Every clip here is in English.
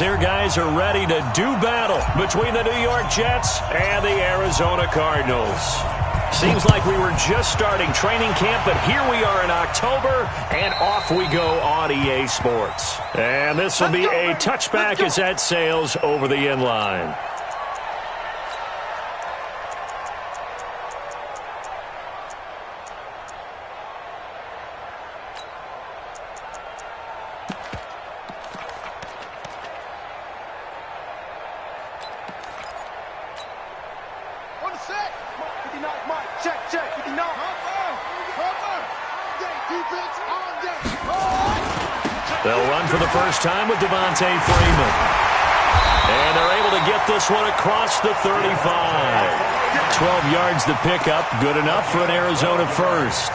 here, guys, are ready to do battle between the New York Jets and the Arizona Cardinals. Seems like we were just starting training camp, but here we are in October, and off we go on EA Sports. And this will be a touchback as that sails over the inline. They'll run for the first time with Devontae Freeman. And they're able to get this one across the 35. 12 yards to pick up. Good enough for an Arizona first.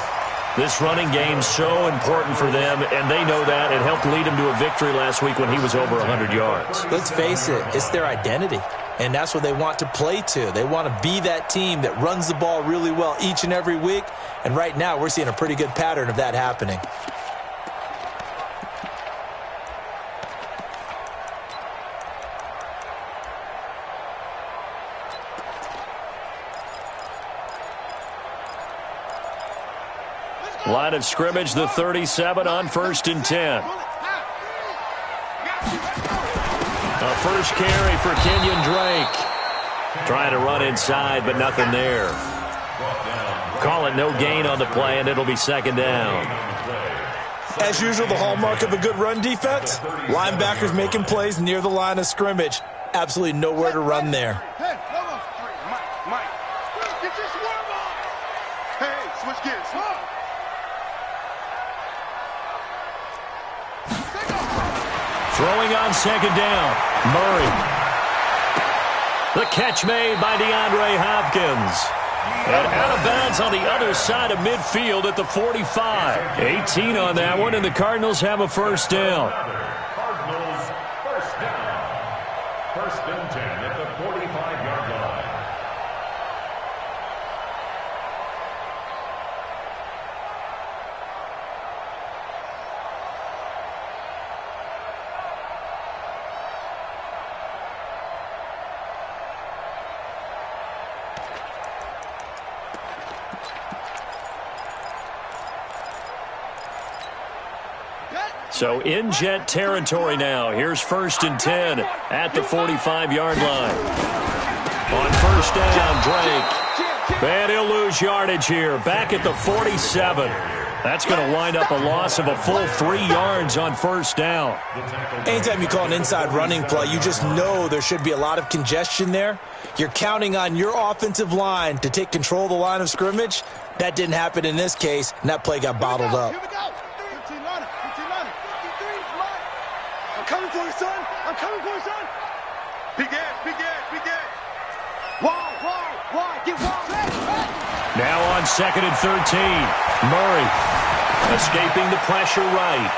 This running game's so important for them, and they know that. It helped lead them to a victory last week when he was over 100 yards. Let's face it, it's their identity. And that's what they want to play to. They want to be that team that runs the ball really well each and every week. And right now, we're seeing a pretty good pattern of that happening. Line of scrimmage, the 37 on 1st and 10. A first carry for Kenyon Drake. Trying to run inside, but nothing there. Call it no gain on the play, and it'll be second down. As usual, the hallmark of a good run defense, linebackers making plays near the line of scrimmage. Absolutely nowhere to run there. Switch gears. Throwing on second down, Murray. The catch made by DeAndre Hopkins. And out of bounds on the other side of midfield at the 45. 18 on that one, and the Cardinals have a first down. Cardinals first down. 1st and 10 at the 45-yard line. So in Jet territory now. Here's 1st and 10 at the 45-yard line. On first down, Drake. And he'll lose yardage here. Back at the 47. That's going to wind up a loss of a full 3 yards on first down. Anytime you call an inside running play, you just know there should be a lot of congestion there. You're counting on your offensive line to take control of the line of scrimmage. That didn't happen in this case, and that play got bottled up. Coming for you, son. I'm coming for you, son. Big gas. Wide. Get wide. Now on 2nd and 13. Murray escaping the pressure right.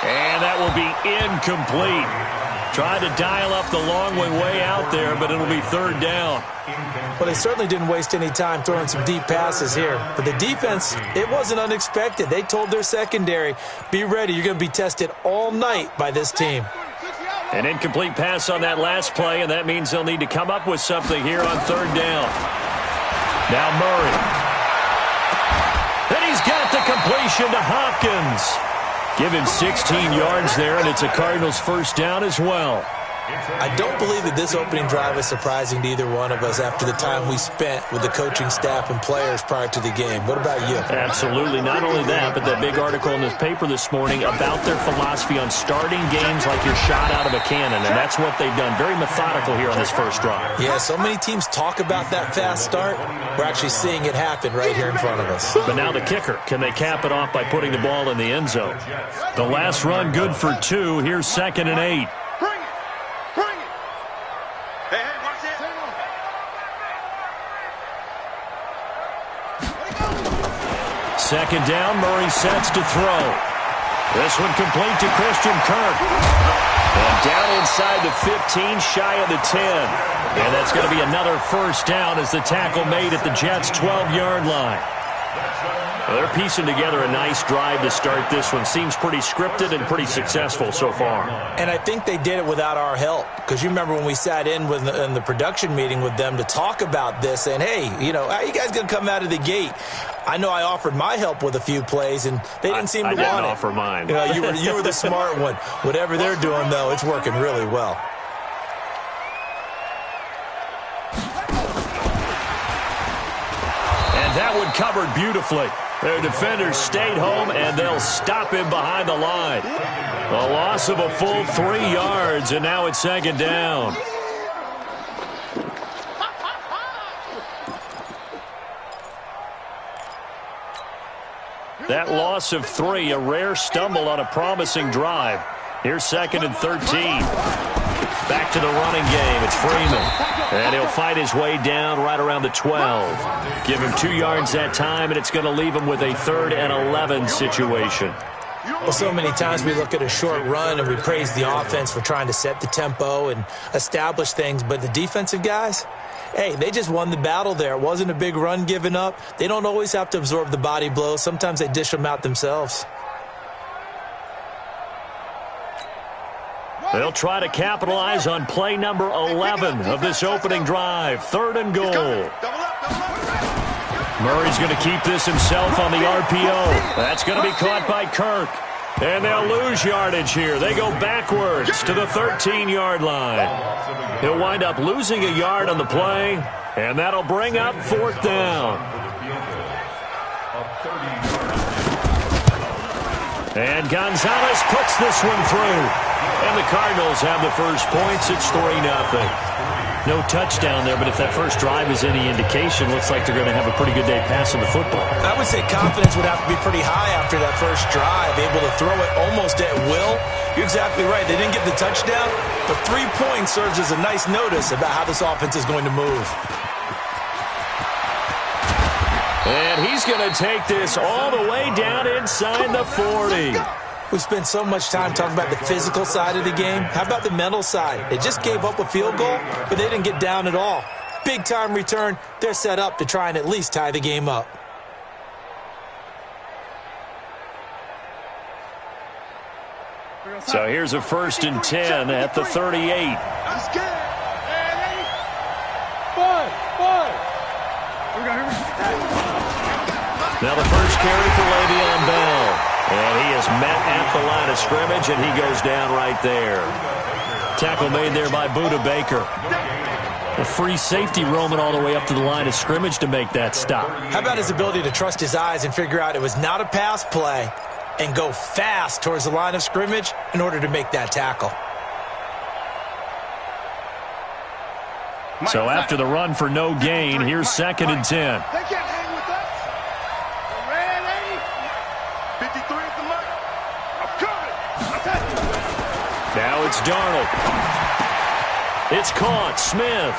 And that will be incomplete. Trying to dial up the long way out there, but it'll be 3rd down. Well, they certainly didn't waste any time throwing some deep passes here. But the defense, it wasn't unexpected. They told their secondary, be ready. You're going to be tested all night by this team. An incomplete pass on that last play, and that means they'll need to come up with something here on 3rd down. Now Murray. And he's got the completion to Hopkins. Give him 16 yards there, and it's a Cardinals first down as well. I don't believe that this opening drive is surprising to either one of us after the time we spent with the coaching staff and players prior to the game. What about you? Absolutely. Not only that, but that big article in this paper this morning about their philosophy on starting games like you're shot out of a cannon, and that's what they've done. Very methodical here on this first drive. Yeah, so many teams talk about that fast start. We're actually seeing it happen right here in front of us. But now the kicker. Can they cap it off by putting the ball in the end zone? The last run good for 2. Here's 2nd and 8. Second down, Murray sets to throw. This one complete to Christian Kirk. And down inside the 15, shy of the 10. And that's going to be another first down as the tackle made at the Jets' 12-yard line. Well, they're piecing together a nice drive to start this one. Seems pretty scripted and pretty successful so far. And I think they did it without our help. Because you remember when we sat in the production meeting with them to talk about this, saying, hey, you know, how are you guys going to come out of the gate? I know I offered my help with a few plays, and they didn't seem to want it. I didn't offer mine. You know, you were the smart one. Whatever they're doing, though, it's working really well. And that one covered beautifully. Their defenders stayed home, and they'll stop him behind the line. A loss of a full 3 yards, and now it's second down. That loss of 3, a rare stumble on a promising drive. Here's second and 13. Back to the running game. It's Freeman. And he'll fight his way down right around the 12. Give him 2 yards that time, and it's going to leave him with a 3rd and 11 situation. Well, so many times we look at a short run and we praise the offense for trying to set the tempo and establish things, but the defensive guys, hey, they just won the battle there. It wasn't a big run given up. They don't always have to absorb the body blows. Sometimes they dish them out themselves. They'll try to capitalize on play number 11 of this opening drive. 3rd and goal. Murray's going to keep this himself on the RPO. That's going to be caught by Kirk. And they'll lose yardage here. They go backwards to the 13-yard line. He'll wind up losing a yard on the play, and that'll bring up 4th down. And Gonzalez puts this one through. And the Cardinals have the first points. It's 3-0. No touchdown there, but if that first drive is any indication, looks like they're going to have a pretty good day passing the football. I would say confidence would have to be pretty high after that first drive, able to throw it almost at will. You're exactly right. They didn't get the touchdown, but 3 points serves as a nice notice about how this offense is going to move. And he's going to take this all the way down inside the 40. We spent so much time talking about the physical side of the game. How about the mental side? They just gave up a field goal, but they didn't get down at all. Big-time return. They're set up to try and at least tie the game up. So here's a 1st and 10 at the 38. That's good. Now the first carry for Le'Veon Bell. And he is met at the line of scrimmage, and he goes down right there. Tackle made there by Budda Baker. A free safety roaming all the way up to the line of scrimmage to make that stop. How about his ability to trust his eyes and figure out it was not a pass play and go fast towards the line of scrimmage in order to make that tackle? So after the run for no gain, here's 2nd and 10. Now it's Darnold. It's caught. Smith.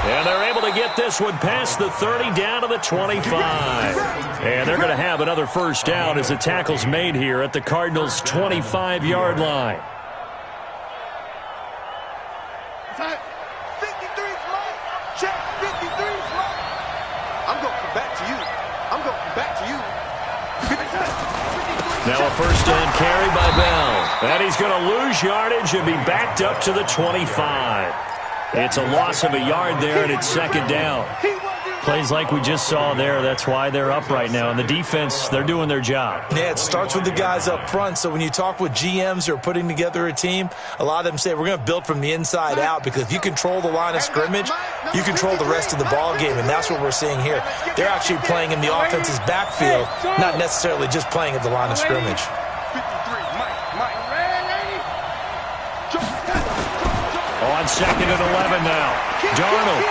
And they're able to get this one past the 30 down to the 25. And they're going to have another first down as the tackle's made here at the Cardinals' 25-yard line. 53's mine. Check. 53's mine. I'm going to come back to you. I'm going to come back to you. Now a first down carry by Bell. And he's going to lose yardage and be backed up to the 25. It's a loss of a yard there, and it's 2nd down. Plays like we just saw there. That's why they're up right now. And the defense, they're doing their job. Yeah, it starts with the guys up front. So when you talk with GMs who are putting together a team, a lot of them say we're going to build from the inside out, because if you control the line of scrimmage, you control the rest of the ball game, and that's what we're seeing here. They're actually playing in the offense's backfield, not necessarily just playing at the line of scrimmage. On 2nd and 11 now. Darnold.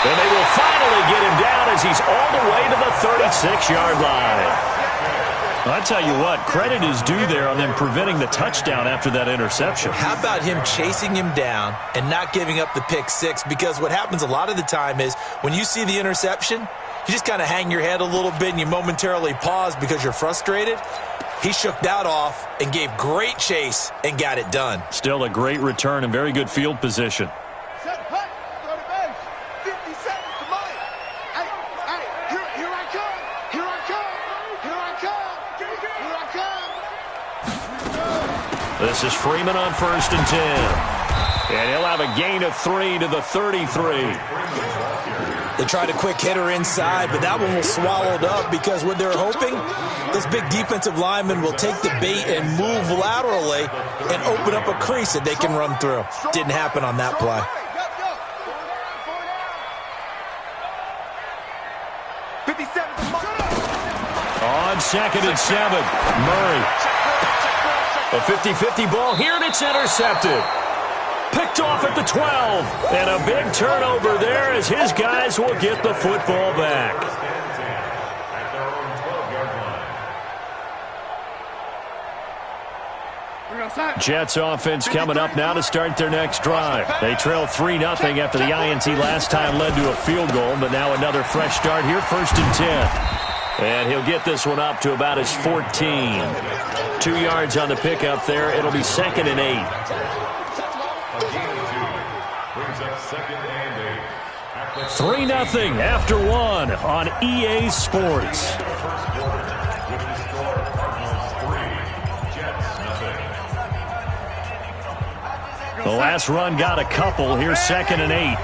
And they will finally get him down as he's all the way to the 36-yard line. I'll tell you what, credit is due there on them preventing the touchdown after that interception. How about him chasing him down and not giving up the pick six? Because what happens a lot of the time is when you see the interception, you just kind of hang your head a little bit and you momentarily pause because you're frustrated. He shook that off and gave great chase and got it done. Still a great return and very good field position. Set hut. Go to base. 50 seconds to mine. Hey, here I come. Here I come. Here I come. Here I come. This is Freeman on 1st and 10. And he'll have a gain of 3 to the 33. They tried a quick hitter inside, but that one was swallowed up because what they're hoping, those big defensive linemen will take the bait and move laterally and open up a crease that they can run through. Didn't happen on that play. 57. On 2nd and 7, Murray. A 50-50 ball here, and it's intercepted. Picked off at the 12. And a big turnover there as his guys will get the football back. Jets offense coming up now to start their next drive. They trail 3-0 after the INT last time led to a field goal, but now another fresh start here, 1st and 10. And he'll get this one up to about his 14. 2 yards on the pickup there. It'll be 2nd and 8. Brings up 2nd and 8. 3-0 after 1 on EA Sports. The last run got a couple. Here's 2nd and 8.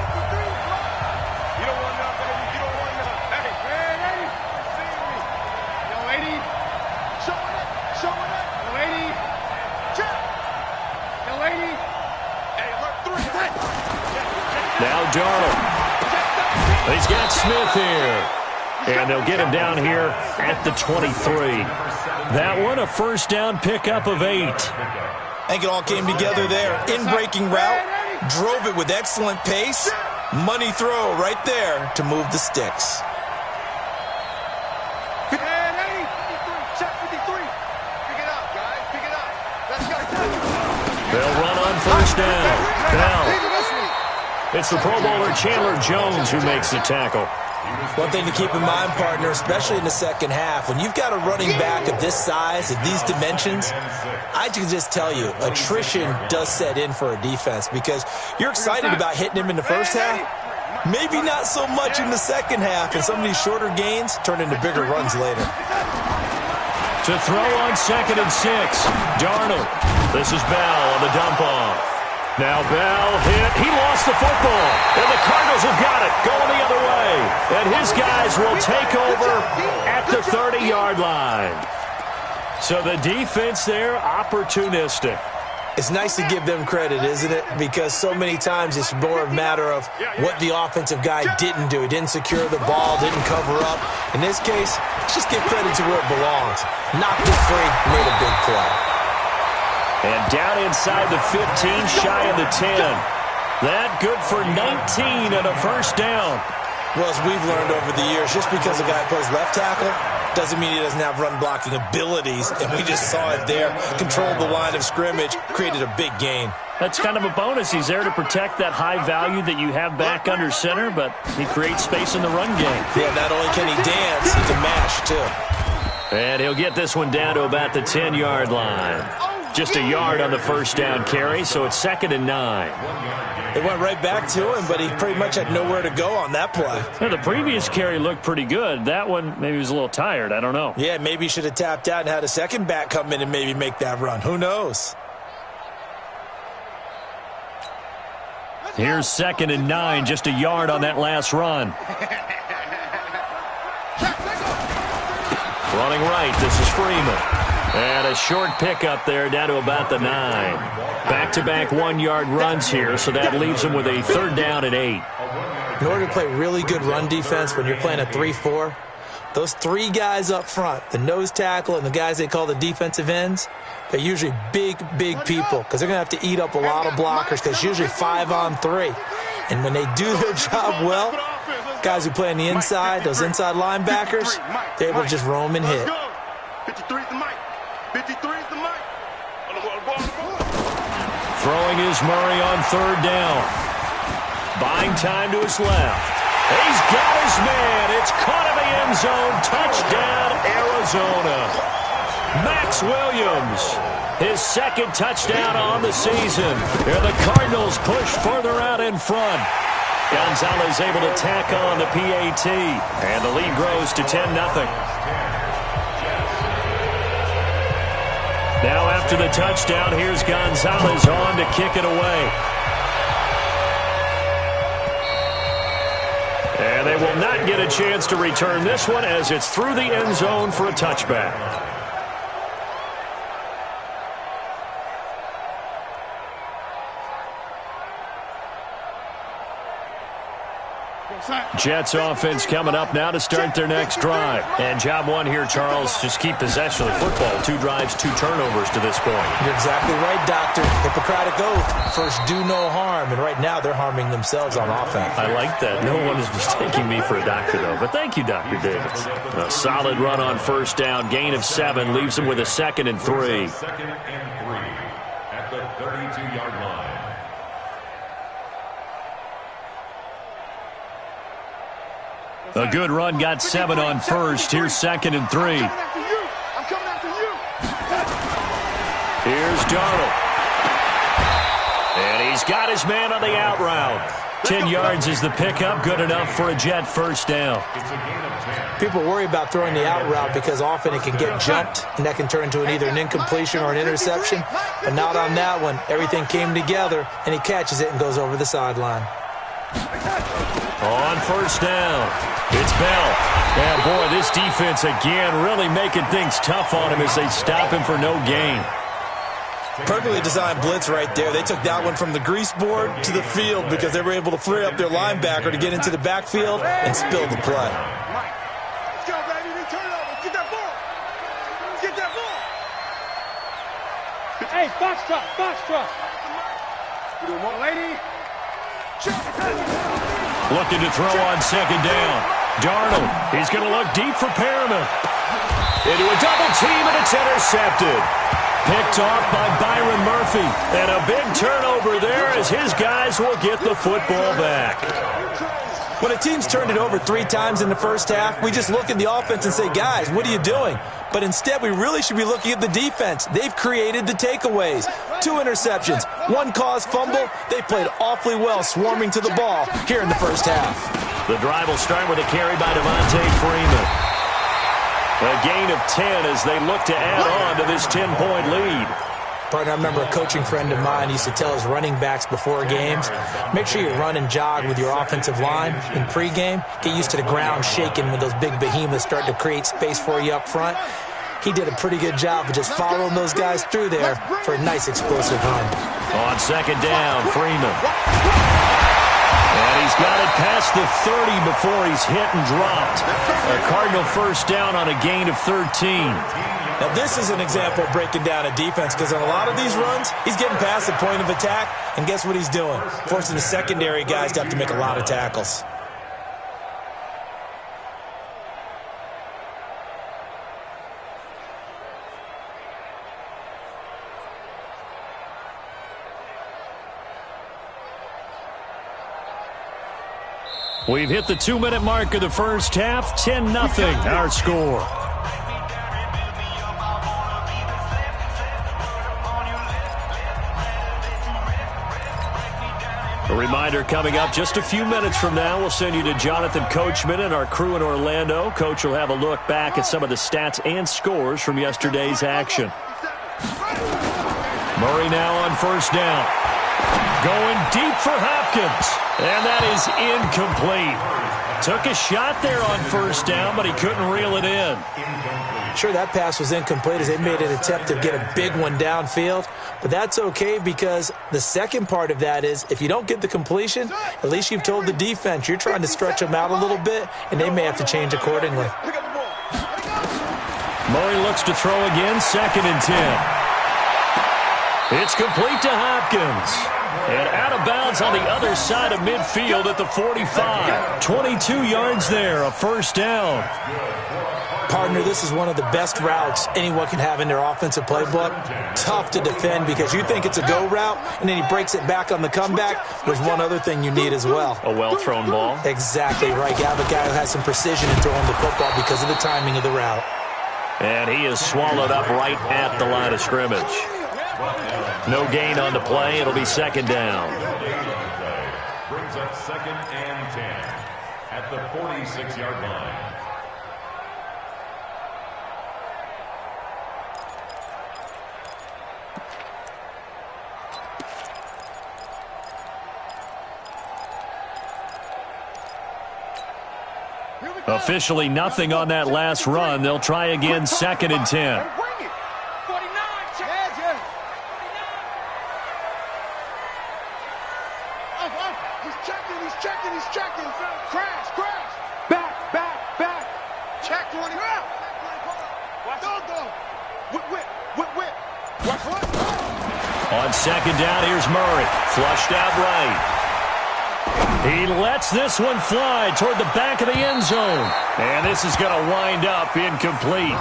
Now Darnold. He's got Smith here. And they'll get him down here at the 23. That one, a 1st down pickup of 8. I think it all came together there. In-breaking route, drove it with excellent pace. Money throw right there to move the sticks. They'll run on 1st down. Now, it's the Pro Bowler Chandler Jones who makes the tackle. One thing to keep in mind, partner, especially in the second half, when you've got a running back of this size, of these dimensions, I can just tell you, attrition does set in for a defense because you're excited about hitting him in the first half, maybe not so much in the second half, and some of these shorter gains turn into bigger runs later. To throw on 2nd and 6, Darnold. This is Bell on the dump off. Now Bell hit. He lost the football. And the Cardinals have got it going the other way. And his guys will take over at the 30-yard line. So the defense there, opportunistic. It's nice to give them credit, isn't it? Because so many times it's more a matter of what the offensive guy didn't do. He didn't secure the ball, didn't cover up. In this case, let's just give credit to where it belongs. Knocked it free, made a big play. And down inside the 15, shy of the 10. That good for 19 and a 1st down. Well, as we've learned over the years, just because a guy plays left tackle doesn't mean he doesn't have run-blocking abilities. And we just saw it there. Controlled the line of scrimmage, created a big gain. That's kind of a bonus. He's there to protect that high value that you have back under center, but he creates space in the run game. Yeah, not only can he dance, he can mash, too. And he'll get this one down to about the 10-yard line. Just a yard on the 1st down carry, so it's 2nd and 9. It went right back to him, but he pretty much had nowhere to go on that play. Yeah, the previous carry looked pretty good. That one, maybe he was a little tired. I don't know. Yeah, maybe he should have tapped out and had a second back come in and maybe make that run. Who knows? Here's 2nd and 9, just a yard on that last run. Running right, this is Freeman. And a short pickup there down to about the 9. Back-to-back 1-yard runs here, so that leaves them with a 3rd down and 8. In order to play really good run defense when you're playing a 3-4, those 3 guys up front, the nose tackle and the guys they call the defensive ends, they're usually big, big people because they're going to have to eat up a lot of blockers because it's usually 5-on-3. And when they do their job well, guys who play on the inside, those inside linebackers, they're able to just roam and hit. 53 is the mic. 53 is the mic. Throwing is Murray on 3rd down. Buying time to his left. He's got his man. It's caught in the end zone. Touchdown, Arizona. Max Williams, his second touchdown on the season. And the Cardinals push further out in front. Gonzalez able to tack on the PAT, and the lead grows to 10-0. Now after the touchdown, here's Gonzalez on to kick it away. And they will not get a chance to return this one as it's through the end zone for a touchback. Jets offense coming up now to start their next drive. And job one here, Charles, just keep possession of the football. 2 drives, 2 turnovers to this point. You're exactly right, Doctor. Hippocratic oath. First, do no harm. And right now, they're harming themselves on offense. I like that. No one is mistaking me for a doctor, though. But thank you, Dr. Davis. A solid run on first down. Gain of 7 leaves them with a 2nd and 3. 2nd and 3 at the 32-yard line. A good run, got 7 on first. Here's 2nd and 3. I'm coming after you. Here's Darnold. And he's got his man on the out route. 10 yards is the pickup. Good enough for a Jet first down. People worry about throwing the out route because often it can get jumped, and that can turn into either an incompletion or an interception. But not on that one. Everything came together, and he catches it and goes over the sideline. On first down, it's Bell. And boy, this defense again really making things tough on him as they stop him for no gain. Perfectly designed blitz right there. They took that one from the grease board to the field because they were able to free up their linebacker to get into the backfield and spill the play. Let's go, baby. We turn it over. Get that ball. Get that ball. Hey, box truck. You doing more, lady? Looking to throw on second down. Darnold, he's going to look deep for Perriman. Into a double team, and it's intercepted. Picked off by Byron Murphy. And a big turnover there as his guys will get the football back. When a team's turned it over 3 times in the first half, we just look at the offense and say, guys, what are you doing? But instead, we really should be looking at the defense. They've created the takeaways. 2 interceptions, 1 caused fumble. They played awfully well swarming to the ball here in the first half. The drive will start with a carry by Devontae Freeman. A gain of 10 as they look to add on to this 10-point lead. Partner, I remember a coaching friend of mine used to tell his running backs before games, make sure you run and jog with your offensive line in pregame. Get used to the ground shaking when those big behemoths start to create space for you up front. He did a pretty good job of just following those guys through there for a nice explosive run. On second down, Freeman. And he's got it past the 30 before he's hit and dropped. A Cardinal first down on a gain of 13. Now, this is an example of breaking down a defense because on a lot of these runs, he's getting past the point of attack, and guess what he's doing? Forcing the secondary guys to have to make a lot of tackles. We've hit the 2-minute mark of the first half. 10-0, our score. A reminder coming up just a few minutes from now. We'll send you to Jonathan Coachman and our crew in Orlando. Coach will have a look back at some of the stats and scores from yesterday's action. Murray now on first down. Going deep for Hopkins. And that is incomplete. Took a shot there on first down, but he couldn't reel it in. Sure, that pass was incomplete as they made an attempt to get a big one downfield. But that's okay because the second part of that is if you don't get the completion, at least you've told the defense you're trying to stretch them out a little bit, and they may have to change accordingly. Murray looks to throw again, 2nd and 10. It's complete to Hopkins. And out of bounds on the other side of midfield at the 45. 22 yards there, a first down. Partner, this is one of the best routes anyone can have in their offensive playbook. Tough to defend because you think it's a go route, and then he breaks it back on the comeback. There's one other thing you need as well. A well-thrown ball. Exactly right. You have a guy who has some precision in throwing the football because of the timing of the route. And he is swallowed up right at the line of scrimmage. No gain on the play. It'll be second down. Brings up 2nd and 10 at the 46-yard line. Officially nothing on that last run. They'll try again, 2nd and 10. He's checking. Crash. Back. Check 20. Whip. On 2nd down, here's Murray. Flushed out right. He lets this one fly toward the back of the end zone. And this is going to wind up incomplete.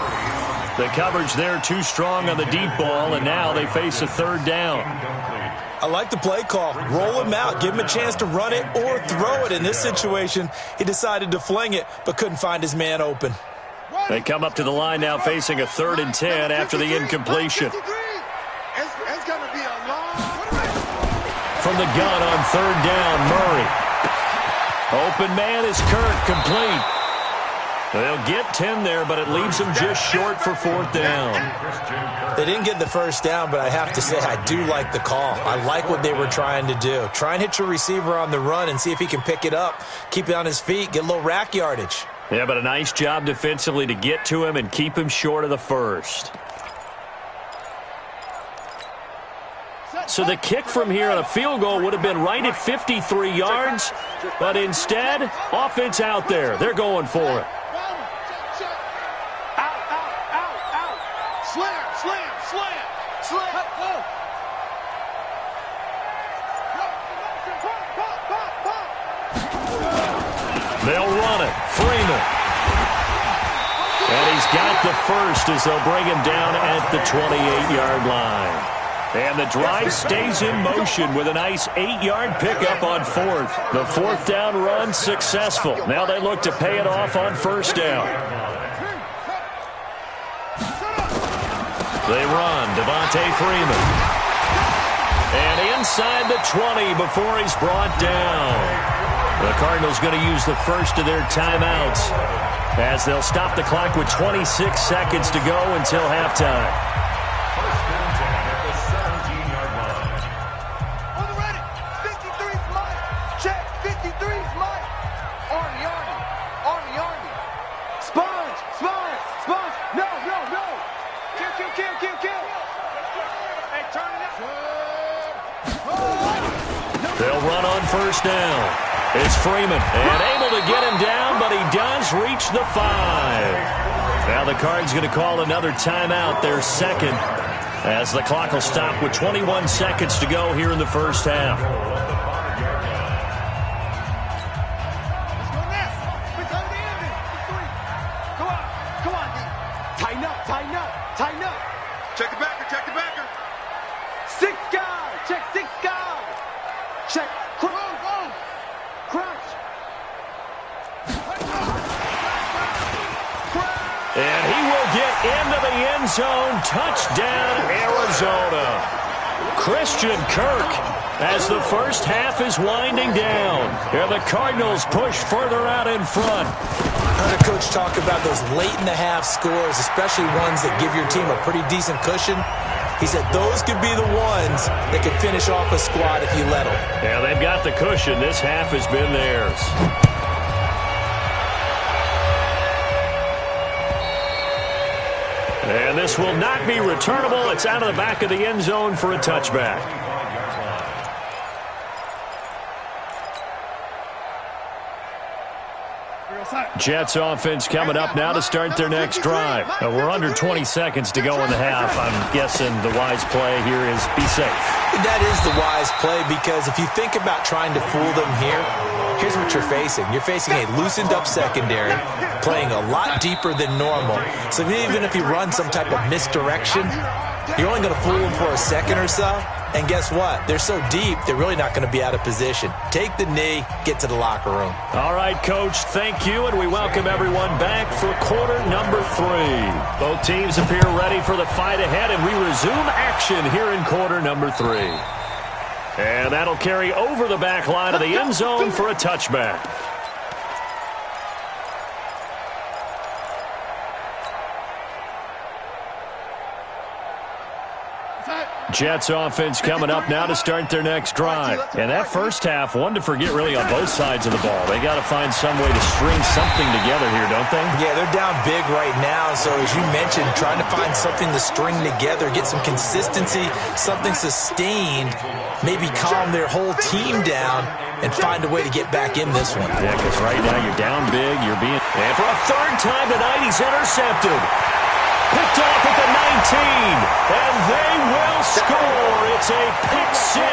The coverage there too strong on the deep ball, and now they face a 3rd down. I like the play call. Roll him out. Give him a chance to run it or throw it. In this situation, he decided to fling it, but couldn't find his man open. They come up to the line now facing a 3rd and 10 after the incompletion. It's going to be a long... From the gun on 3rd down, Murray. Open man is Kirk, complete. They'll get 10 there, but it leaves them just short for 4th down. They didn't get the first down, but I have to say I do like the call. I like what they were trying to do. Try and hit your receiver on the run and see if he can pick it up, keep it on his feet, get a little rack yardage. Yeah, but a nice job defensively to get to him and keep him short of the first. So the kick from here on a field goal would have been right at 53 yards, but instead, offense out there. They're going for it. Slam. They'll run it. Freeman. And he's got the first as they'll bring him down at the 28-yard line. And the drive stays in motion with a nice 8-yard pickup on 4th. The 4th down run successful. Now they look to pay it off on 1st down. They run. Devontae Freeman. And inside the 20 before he's brought down. The Cardinals going to use the first of their timeouts as they'll stop the clock with 26 seconds to go until halftime. They'll run on 1st down. It's Freeman, and able to get him down, but he does reach the 5. Now the Cards going to call another timeout, their 2nd, as the clock will stop with 21 seconds to go here in the 1st half. Come on, D. Tighten up. Check the backer. 6 guys. Check 6 guys. Check. Crouch. And he will get into the end zone. Touchdown, Arizona. Christian Kirk as the first half is winding down. And the Cardinals push further out in front. I heard a coach talk about those late-in-the-half scores, especially ones that give your team a pretty decent cushion. He said those could be the ones that could finish off a squad if you let them. Yeah, they've got the cushion. This half has been theirs. And this will not be returnable. It's out of the back of the end zone for a touchback. Jets offense coming up now to start their next drive. We're under 20 seconds to go in the half. I'm guessing the wise play here is be safe. That is the wise play, because if you think about trying to fool them here, here's what you're facing. You're facing a loosened up secondary, playing a lot deeper than normal. So even if you run some type of misdirection, You're only going to fool them for a second or so. And guess what? They're so deep, they're really not going to be out of position. Take the knee, get to the locker room. All right, Coach, thank you, and we welcome everyone back for quarter number 3. Both teams appear ready for the fight ahead, and we resume action here in quarter number 3. And that'll carry over the back line of the end zone for a touchback. Jets offense coming up now to start their next drive. And that first half, one to forget really on both sides of the ball. They got to find some way to string something together here, don't they? Yeah, they're down big right now. So as you mentioned, trying to find something to string together, get some consistency, something sustained, maybe calm their whole team down and find a way to get back in this one. Yeah, because right now you're down big. And for a third time tonight, he's intercepted. Picked off at the 19, and they will score. It's a pick 6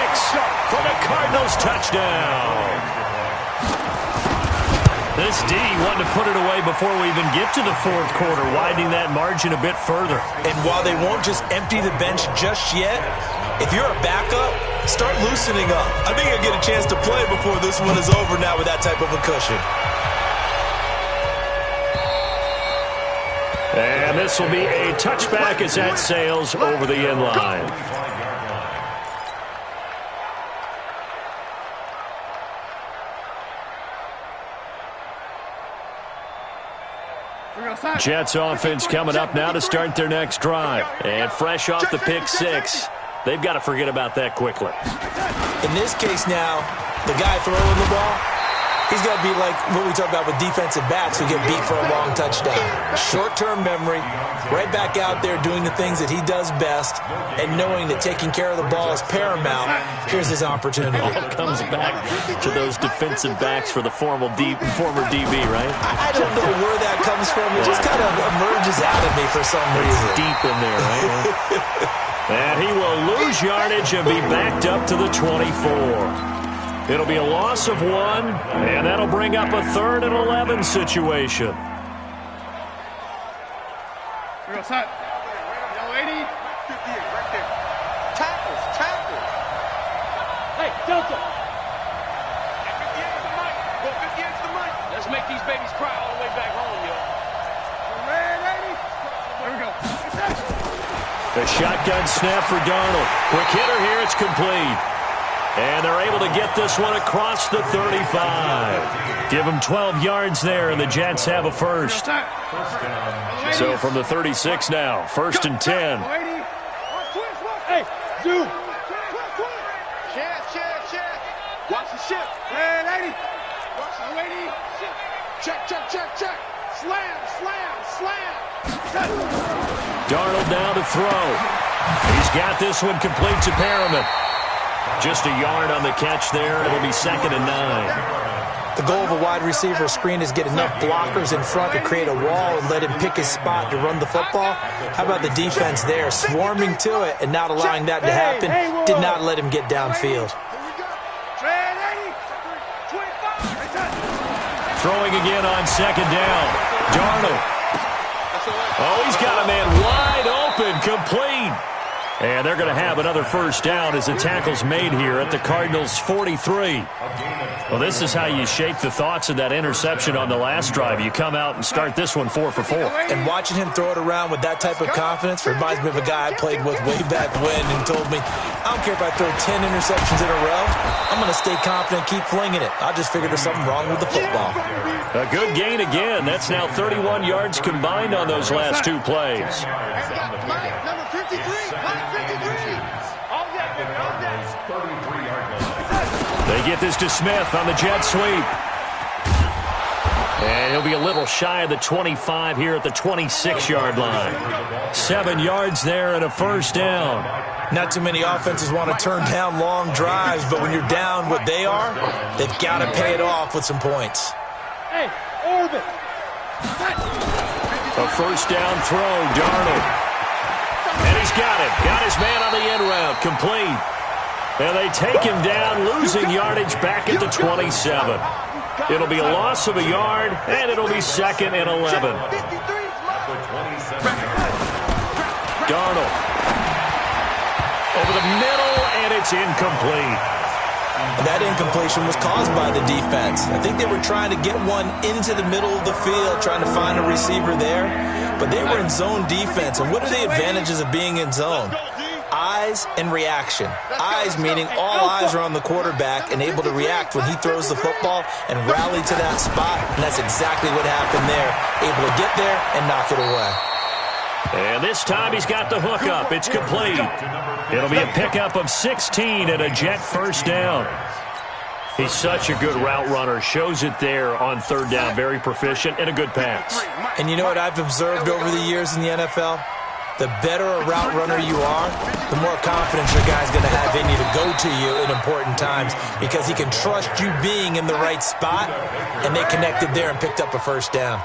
for the Cardinals touchdown. This D wanted to put it away before we even get to the fourth quarter, widening that margin a bit further. And while they won't just empty the bench just yet, if you're a backup, start loosening up. I think you'll get a chance to play before this one is over now with that type of a cushion. And this will be a touchback as that sails over the end line. Jets offense coming up now to start their next drive. And fresh off the pick 6, they've got to forget about that quickly. In this case now, the guy throwing the ball, he's got to be like what we talk about with defensive backs who get beat for a long touchdown. Short-term memory, right back out there doing the things that he does best, and knowing that taking care of the ball is paramount. Here's his opportunity. All comes back to those defensive backs for the former DB, right? I don't know where that comes from. It just kind of emerges out of me for some reason. It's deep in there, right? And he will lose yardage and be backed up to the 24. It'll be a loss of 1, and that'll bring up a 3rd and 11 situation. We're outside. Yo, 80. 58 right there. Tackles. Hey, Delta. 58's the mic. Go 58's the mic. Let's make these babies cry all the way back home, yo. Red 80. There we go. The shotgun snap for Darnold. Quick hitter here, it's complete. And they're able to get this one across the 35. Give them 12 yards there, and the Jets have a first. So from the 36 now, 1st and 10. Hey, dude. Check. Watch the ship. Red 80. Watch the 80. Check. Slam. Darnold down to throw. He's got this one complete to Perriman. Just a yard on the catch there. It'll be 2nd and 9. The goal of a wide receiver screen is get enough blockers in front to create a wall and let him pick his spot to run the football. How about the defense there, swarming to it and not allowing that to happen? Did not let him get downfield. Throwing again on 2nd down. Darnold. Oh, he's got a man wide open, complete. And they're going to have another first down as the tackle's made here at the Cardinals' 43. Well, this is how you shape the thoughts of that interception on the last drive. You come out and start this one 4 for 4. And watching him throw it around with that type of confidence reminds me of a guy I played with way back when and told me, I don't care if I throw 10 interceptions in a row. I'm going to stay confident, keep flinging it. I just figured there's something wrong with the football. A good gain again. That's now 31 yards combined on those last 2 plays. Number 53. They get this to Smith on the jet sweep. And he'll be a little shy of the 25 here at the 26-yard line. 7 yards there and a first down. Not too many offenses want to turn down long drives, but when you're down what they are, they've got to pay it off with some points. Hey, orbit. A first down throw, Darnold. And he's got it. Got his man on the end route, complete. And they take him down, losing yardage back at the 27. It'll be a loss of a yard, and it'll be 2nd and 11. Darnold over the middle, and it's incomplete. That incompletion was caused by the defense. I think they were trying to get one into the middle of the field, trying to find a receiver there, but they were in zone defense. And what are the advantages of being in zone? Eyes and reaction. Eyes meaning all eyes are on the quarterback and able to react when he throws the football and rally to that spot, and that's exactly what happened there. Able to get there and knock it away. And this time he's got the hook up. It's complete. It'll be a pickup of 16 and a Jet first down. He's such a good route runner. Shows it there on third down. Very proficient and a good pass. And you know what I've observed over the years in the NFL? The better a route runner you are, the more confidence your guy's going to have in you to go to you in important times because he can trust you being in the right spot, and they connected there and picked up a first down.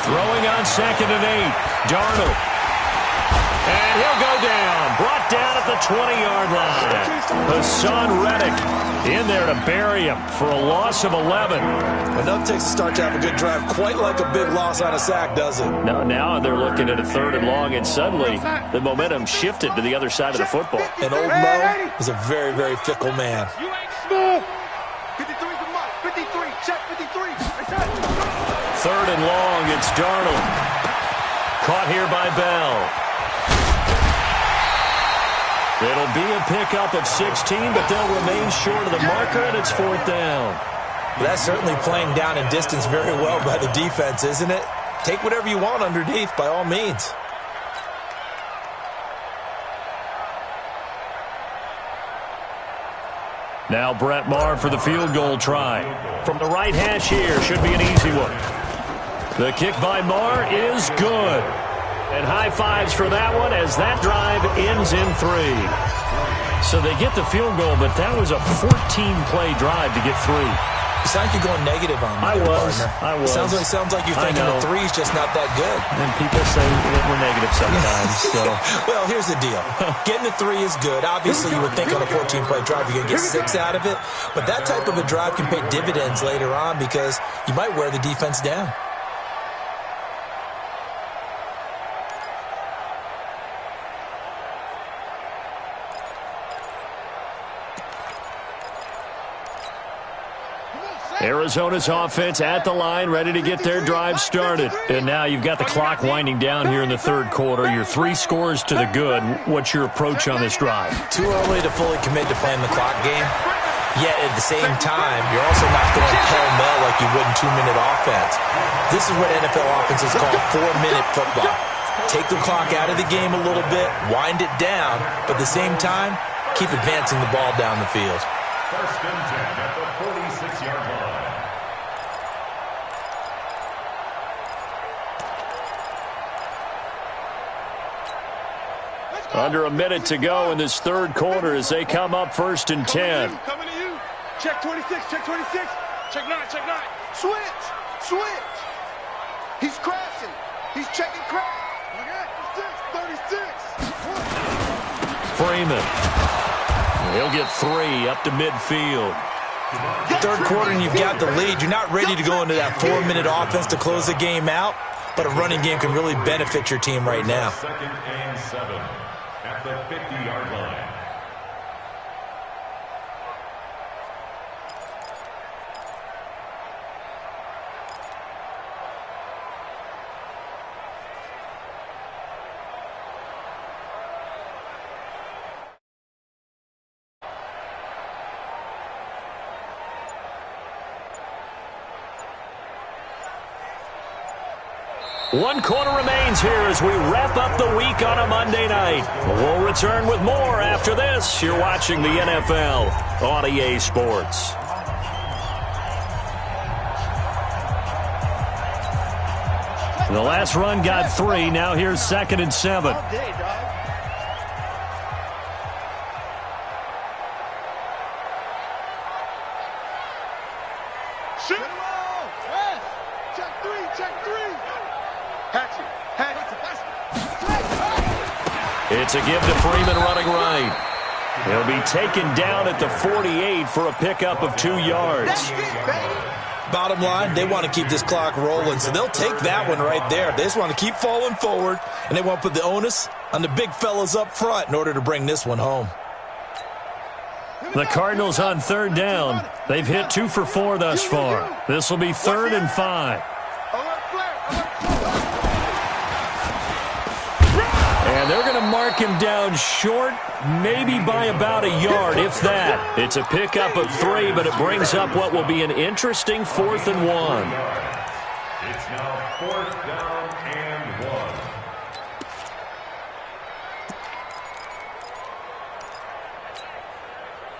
Throwing on 2nd and 8. Darnold. And he'll go down. Brought down at the 20-yard line. Hassan Reddick in there to bury him for a loss of 11. Enough takes to start to have a good drive, quite like a big loss on a sack, does it? Now they're looking at a 3rd and long, and suddenly the momentum shifted to the other side of the football. And old Mo is a very, very fickle man. 53's the mark. 53. Check 53. 3rd and long. It's Darnold. Caught here by Bell. It'll be a pickup of 16, but they'll remain short of the marker, and it's 4th down. That's certainly playing down in distance very well by the defense, isn't it? Take whatever you want underneath, by all means. Now Brett Maher for the field goal try. From the right hash here, should be an easy one. The kick by Maher is good. And high fives for that one as that drive ends in 3. So they get the field goal, but that was a 14-play drive to get 3. It sounds like you're going negative on me, I was. It sounds like you're thinking the 3's just not that good. And people say we're negative sometimes. So. Well, here's the deal. Getting the 3 is good. Obviously, you would think on a 14-play drive you're going to get 6 out of it. But that type of a drive can pay dividends later on because you might wear the defense down. Arizona's offense at the line, ready to get their drive started. And now you've got the clock winding down here in the 3rd quarter. Your 3 scores to the good. What's your approach on this drive? Too early to fully commit to playing the clock game. Yet at the same time, you're also not going pell-mell like you would in 2-minute offense. This is what NFL offenses call 4-minute football. Take the clock out of the game a little bit, wind it down, but at the same time, keep advancing the ball down the field. 1st and 10 at the 46-yard line. Under a minute to go in this 3rd quarter as they come up 1st and 10. Coming to you. Check 26. Check 26. Check 9. Check 9. Switch. He's crashing. He's checking crash. 36. Freeman. He'll get 3 up to midfield. 3rd quarter and you've got the lead. You're not ready to go into that 4-minute offense to close the game out, but a running game can really benefit your team right now. 2nd and 7 at the 50-yard line. One quarter remains here as we wrap up the week on a Monday night. We'll return with more after this. You're watching the NFL on EA Sports. The last run got 3. Now here's 2nd and 7. It's a give to Freeman running right. He'll be taken down at the 48 for a pickup of 2 yards. That's it, baby. Bottom line, they want to keep this clock rolling, so they'll take that one right there. They just want to keep falling forward, and they want to put the onus on the big fellas up front in order to bring this one home. The Cardinals on third down. They've hit 2 for 4 thus far. This will be 3rd and 5. And they're going to mark him down short, maybe by about a yard, if that. It's a pickup of 3, but it brings up what will be an interesting 4th and 1. It's now 4th down and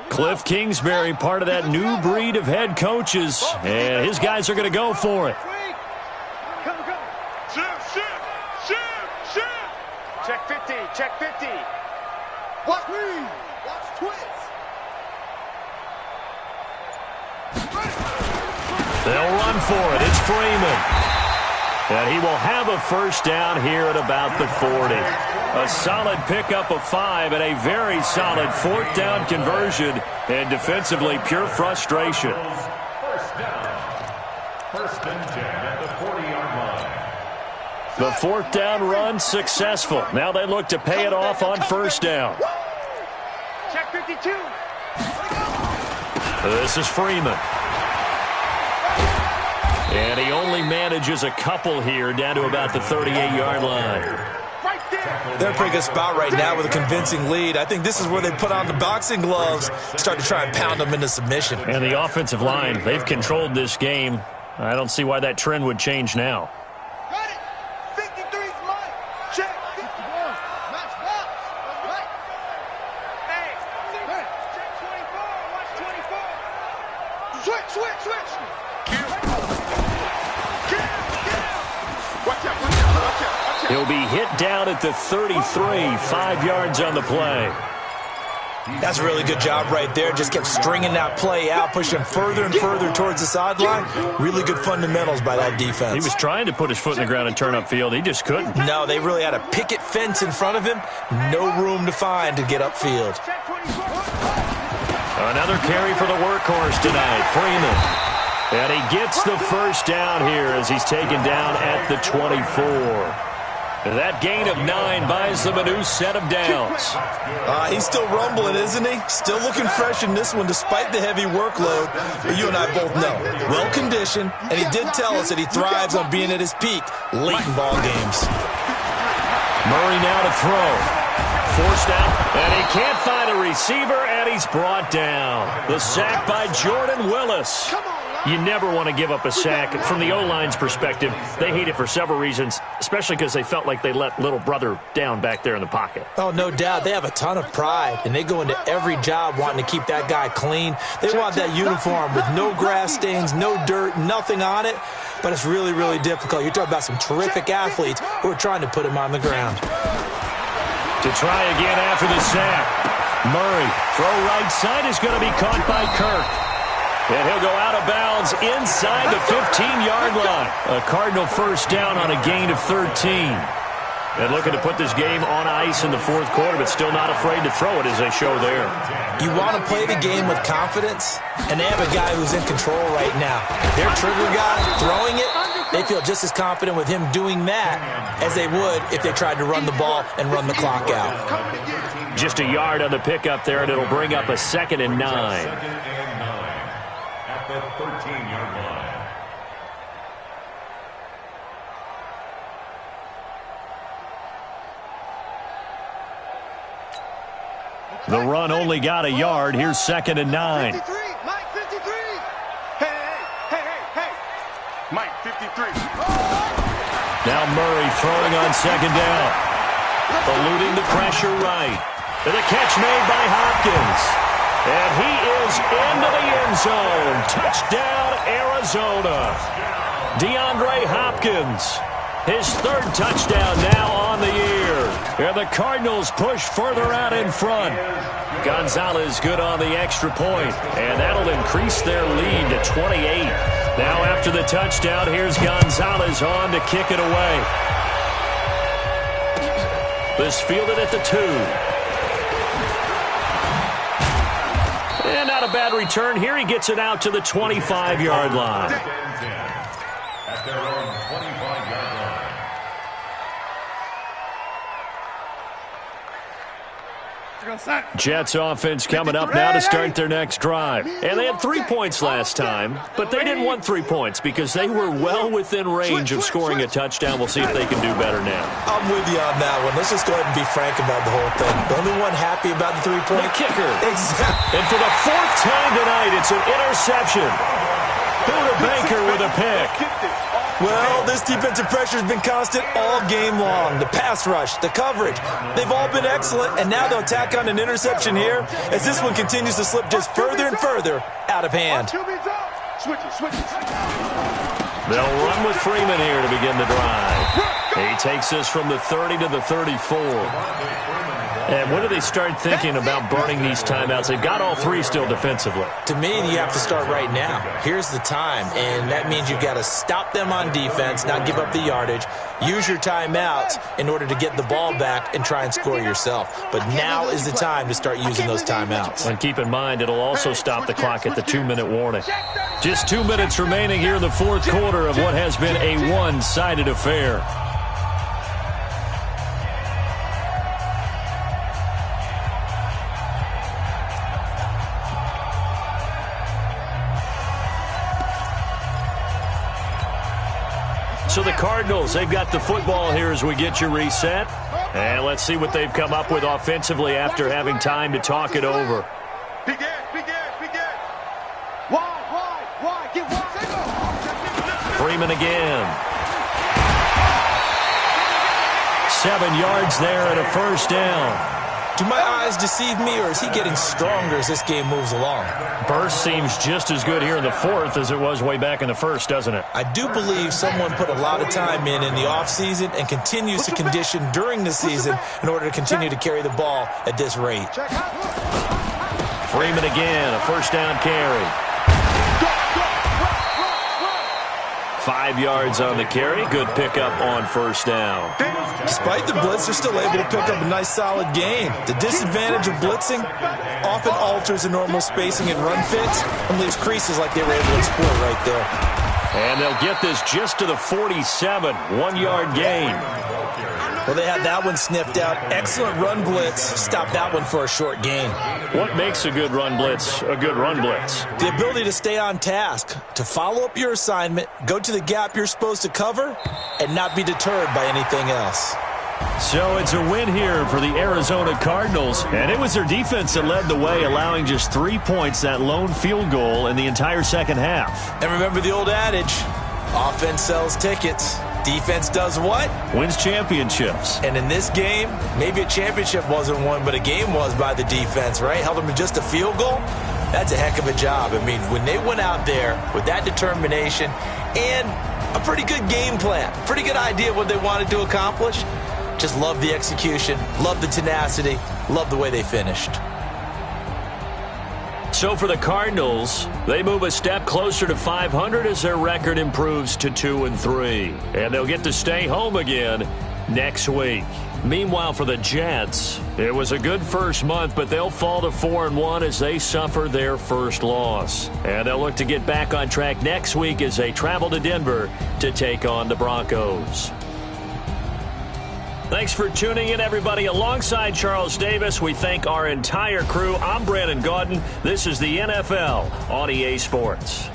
1. Cliff Kingsbury, part of that new breed of head coaches, and his guys are going to go for it. Check 50, check 50. Watch twins. They'll run for it. It's Freeman. And he will have a first down here at about the 40. A solid pickup of 5 and a very solid 4th down conversion. And defensively, pure frustration. First down. 1st and 10 at the 40-yard line. The 4th down run successful. Now they look to pay it off on first down. Check 52. This is Freeman. And he only manages a couple here down to about the 38-yard line. Right there. They're in a pretty good spot right now with a convincing lead. I think this is where they put on the boxing gloves, start to try and pound them into submission. And the offensive line, they've controlled this game. I don't see why that trend would change now. Got it. 53's mine. Check. 51. Match box. Right. Hey, check 24. Watch 24. Switch. He'll be hit down at the 33, 5 yards on the play. That's a really good job right there. Just kept stringing that play out, pushing further and further towards the sideline. Really good fundamentals by that defense. He was trying to put his foot in the ground and turn upfield. He just couldn't. No, they really had a picket fence in front of him. No room to find to get upfield. Check 24. Another carry for the workhorse tonight, Freeman. And he gets the first down here as he's taken down at the 24. That gain of 9 buys them a new set of downs. He's still rumbling, isn't he? Still looking fresh in this one despite the heavy workload. But you and I both know, well-conditioned, and he did tell us that he thrives on being at his peak late in ball games. Murray now to throw. Forced out, and he can't find a receiver, and he's brought down. The sack by Jordan Willis. You never want to give up a sack. From the O-line's perspective, they hate it for several reasons, especially because they felt like they let little brother down back there in the pocket. Oh, no doubt. They have a ton of pride, and they go into every job wanting to keep that guy clean. They want that uniform with no grass stains, no dirt, nothing on it. But it's really, really difficult. You're talking about some terrific athletes who are trying to put him on the ground. To try again after the sack. Murray, throw right side is going to be caught by Kirk. And he'll go out of bounds inside the 15-yard line. A Cardinal first down on a gain of 13. And looking to put this game on ice in the 4th quarter, but still not afraid to throw it as they show there. You want to play the game with confidence, and they have a guy who's in control right now. Their trigger guy throwing it, they feel just as confident with him doing that as they would if they tried to run the ball and run the clock out. Just a yard on the pickup there, and it'll bring up a 2nd and 9. At the 13-yard line. The run only got a yard. Here's 2nd and 9. 53. Mike 53. Hey. Mike 53. Now Murray throwing on 2nd down. Eluding the pressure right. And the catch made by Hopkins. And he is into the end zone. Touchdown, Arizona. DeAndre Hopkins. His 3rd touchdown now on the year. And the Cardinals push further out in front. Gonzalez good on the extra point. And that'll increase their lead to 28. Now after the touchdown, here's Gonzalez on to kick it away. This fielded at the 2. And not a bad return here. He gets it out to the 25-yard line. At their own 25-yard line. Jets offense coming up now to start their next drive. And they had 3 points last time, but they didn't want 3 points because they were well within range of scoring a touchdown. We'll see if they can do better now. I'm with you on that one. Let's just go ahead and be frank about the whole thing. The only one happy about the 3-point The kicker. Exactly. And for the 4th time tonight, it's an interception. Buda Baker with a pick. Well, this defensive pressure has been constant all game long. The pass rush, the coverage, they've all been excellent, and now they'll tack on an interception here as this one continues to slip just further and further out of hand. They'll run with Freeman here to begin the drive. He takes this from the 30 to the 34. And when do they start thinking about burning these timeouts? They've got all 3 still defensively. To me, you have to start right now. Here's the time, and that means you've got to stop them on defense, not give up the yardage, use your timeouts in order to get the ball back and try and score yourself. But now is the time to start using those timeouts. And keep in mind, it'll also stop the clock at the 2-minute warning. Just 2 minutes remaining here in the 4th quarter of what has been a one-sided affair. So the Cardinals, they've got the football here as we get you reset. And let's see what they've come up with offensively after having time to talk it over. Begin. Why? Get wide. Freeman again. 7 yards there and a first down. Do my eyes deceive me, or is he getting stronger as this game moves along? Burst seems just as good here in the 4th as it was way back in the 1st, doesn't it? I do believe someone put a lot of time in the offseason and continues to condition during the season in order to continue to carry the ball at this rate. Freeman again, a first down carry. 5 yards on the carry. Good pickup on first down. Despite the blitz, they're still able to pick up a nice, solid gain. The disadvantage of blitzing often alters the normal spacing and run fits and leaves creases like they were able to exploit right there. And they'll get this just to the 47, 1-yard gain. Well, they had that one sniffed out. Excellent run blitz. Stop that one for a short gain. What makes a good run blitz a good run blitz? The ability to stay on task, to follow up your assignment, go to the gap you're supposed to cover, and not be deterred by anything else. So it's a win here for the Arizona Cardinals, and it was their defense that led the way, allowing just 3 points, that lone field goal in the entire second half. And remember the old adage, offense sells tickets. Defense does what? Wins championships. And in this game, maybe a championship wasn't won, but a game was by the defense, right? Held them to just a field goal. That's a heck of a job. I mean, when they went out there with that determination and a pretty good game plan, pretty good idea of what they wanted to accomplish, just love the execution, love the tenacity, love the way they finished. So for the Cardinals, they move a step closer to 500 as their record improves to 2-3. And they'll get to stay home again next week. Meanwhile, for the Jets, it was a good first month, but they'll fall to 4-1 as they suffer their first loss. And they'll look to get back on track next week as they travel to Denver to take on the Broncos. Thanks for tuning in, everybody. Alongside Charles Davis, we thank our entire crew. I'm Brandon Gaudin. This is the NFL on EA Sports.